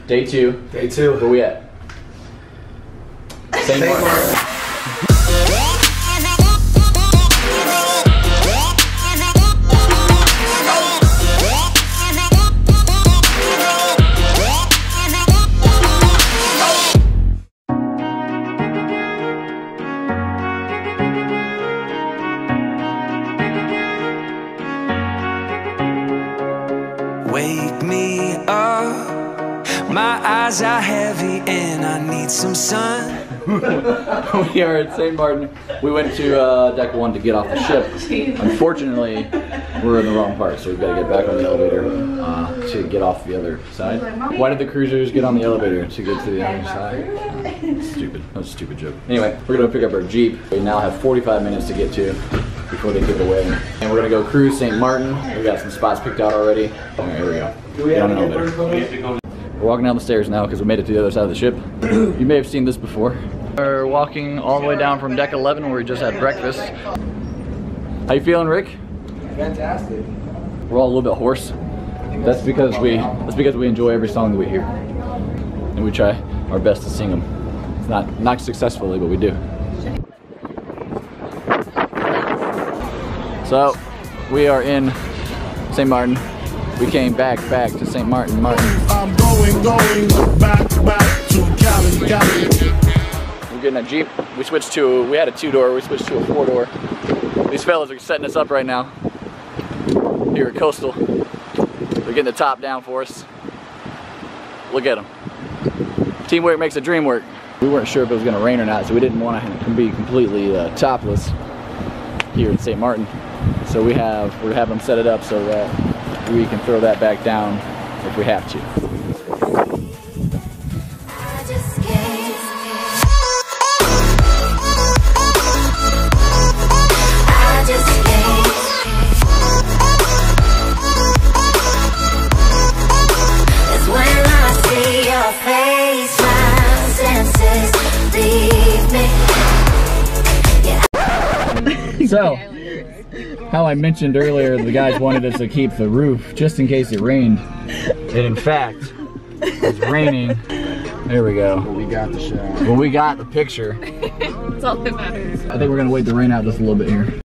Day 2. Day 2. Where we at? St. Martin. Wake me up, my eyes are heavy and I need some sun. We are at St. Martin. We went to deck 1 to get off the ship. Unfortunately, we're in the wrong part, so we've got to get back on the elevator to get off the other side. Why did the cruisers get on the elevator to get to the other side? Stupid. That was a stupid joke. Anyway, we're going to pick up our Jeep. We now have 45 minutes to get to before they give it away. And we're going to go cruise St. Martin. We got some spots picked out already. Oh, here we go. Get on an elevator. We're walking down the stairs now because we made it to the other side of the ship. You may have seen this before. We're walking all the way down from deck 11 where we just had breakfast. How you feeling, Rick? Fantastic. We're all a little bit hoarse. That's because we enjoy every song that we hear, and we try our best to sing them. It's not successfully, but we do. So we are in St. Martin. We came back to St. Martin. I'm going back to Cali. We're getting a Jeep. We had a 2-door, we switched to a 4-door. These fellas are setting us up right now. Here at Coastal. They're getting the top down for us. Look at them. Teamwork makes a dream work. We weren't sure if it was gonna rain or not, so we didn't want to be completely topless here in St. Martin. So we're having them set it up so that we can throw that back down if we have to. So, how I mentioned earlier, the guys wanted us to keep the roof just in case it rained. And in fact, it's raining. There we go. But we got the shot. Well, we got the picture. That's all that matters. I think we're gonna wait the rain out just a little bit here.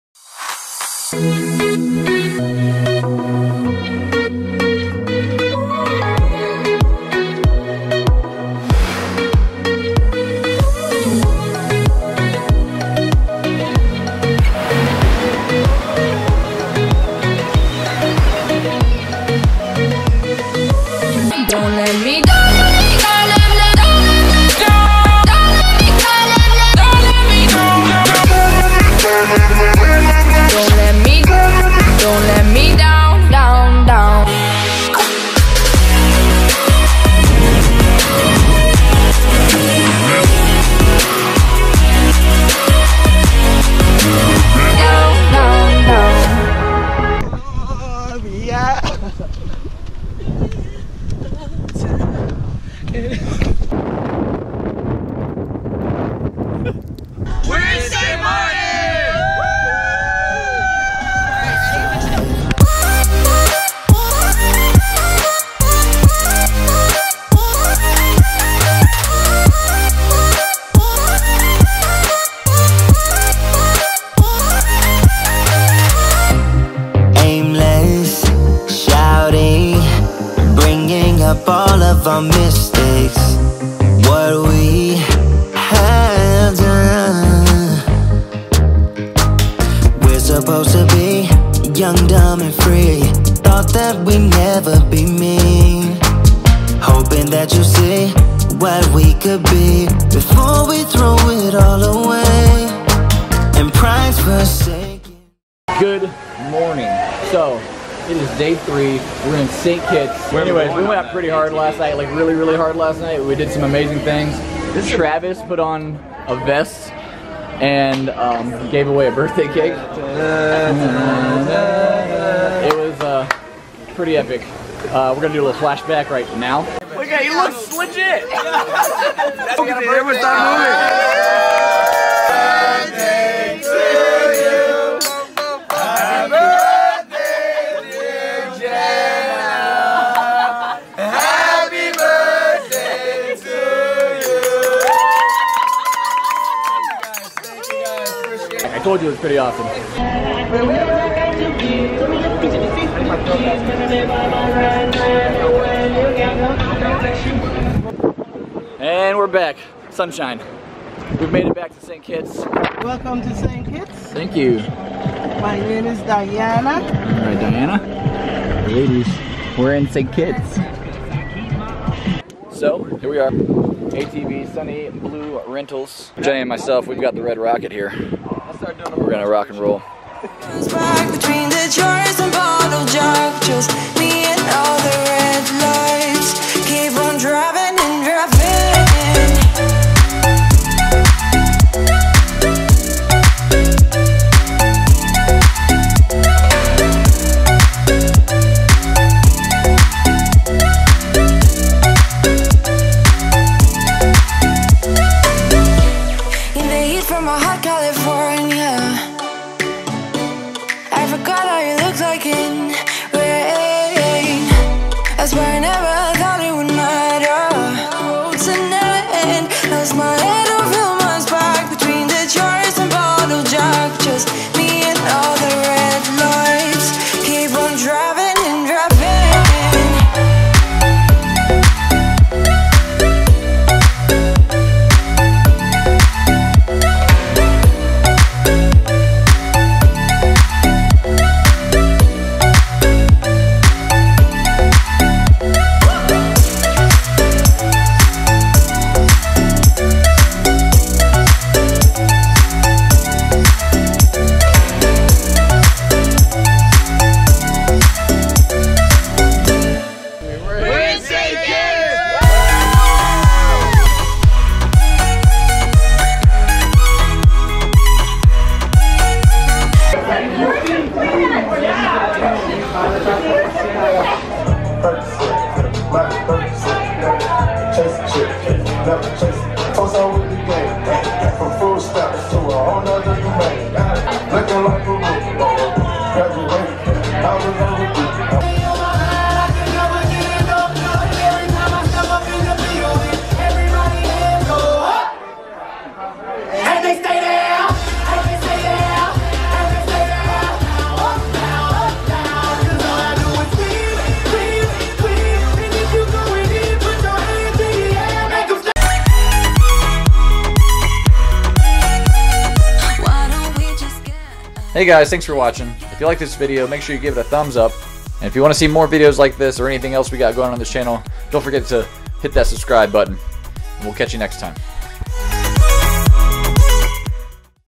All of our mistakes, what we have done. We're supposed to be young, dumb and free. Thought that we'd never be mean. Hoping that you see what we could be before we throw it all away and pride's forsaken. Good morning. So it is day 3. We're in St. Kitts. Anyways, we went out pretty hard last night, like really hard last night. We did some amazing things. Travis put on a vest and gave away a birthday cake. It was pretty epic. We're gonna do a little flashback right now. Look at, he looks legit. It was not moving. told you it was pretty awesome. And we're back. Sunshine. We've made it back to St. Kitts. Welcome to St. Kitts. Thank you. My name is Diana. All right, Diana. Ladies, we're in St. Kitts. So, here we are. ATV, Sunny Blue Rentals. Jenny and myself, we've got the Red Rocket here. We're gonna rock and roll. Between the jars and bottle jug, just me and all the red lights. Keep on driving and driving. In the heat from a hot California, I forgot how you looked like in rain. I swear I never thought it would matter. Roads and end. Lost my head over my spark between the jars and bottle jug. Just me and all the red lights. Keep on driving and driving. Hey guys, thanks for watching. If you like this video, make sure you give it a thumbs up. And if you want to see more videos like this or anything else we got going on this channel, don't forget to hit that subscribe button. And we'll catch you next time.